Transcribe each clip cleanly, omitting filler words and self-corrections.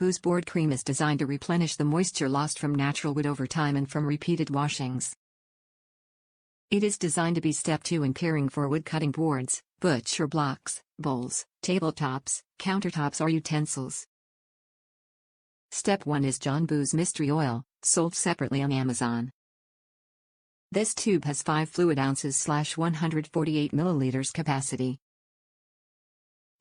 Boo's board cream is designed to replenish the moisture lost from natural wood over time and from repeated washings. It is designed to be step 2 in caring for wood cutting boards, butcher blocks, bowls, tabletops, countertops or utensils. Step 1 is John Boo's Mystery Oil, sold separately on Amazon. This tube has 5 fluid ounces / 148 milliliters capacity.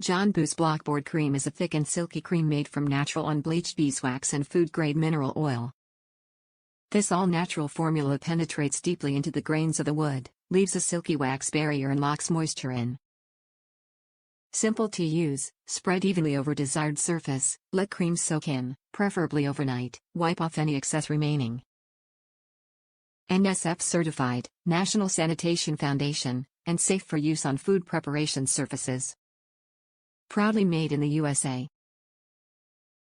John Boo's Blockboard Cream is a thick and silky cream made from natural unbleached beeswax and food-grade mineral oil. This all-natural formula penetrates deeply into the grains of the wood, leaves a silky wax barrier and locks moisture in. Simple to use, spread evenly over desired surface, let cream soak in, preferably overnight, wipe off any excess remaining. NSF Certified, National Sanitation Foundation, and safe for use on food preparation surfaces. Proudly made in the USA.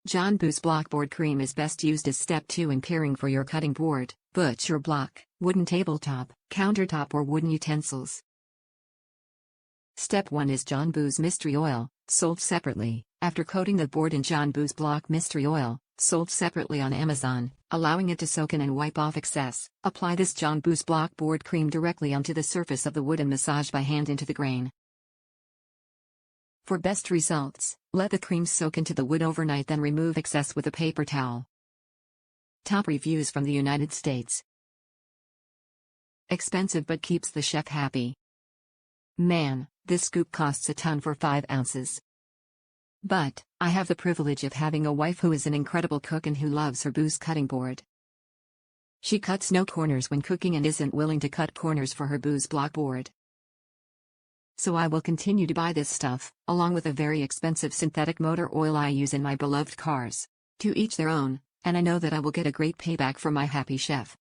John Boo's Blockboard Cream is best used as step 2 in caring for your cutting board, butcher block, wooden tabletop, countertop or wooden utensils. Step 1 is John Boo's Mystery Oil, sold separately. After coating the board in John Boo's Block Mystery Oil, sold separately on Amazon, allowing it to soak in and wipe off excess, apply this John Boo's Blockboard Cream directly onto the surface of the wood and massage by hand into the grain. For best results, let the cream soak into the wood overnight, then remove excess with a paper towel. Top reviews from the United States. Expensive but keeps the chef happy. Man, this scoop costs a ton for 5 ounces. But, I have the privilege of having a wife who is an incredible cook and who loves her Boo's cutting board. She cuts no corners when cooking and isn't willing to cut corners for her Boo's blockboard. So I will continue to buy this stuff, along with a very expensive synthetic motor oil I use in my beloved cars. To each their own, and I know that I will get a great payback for my happy chef.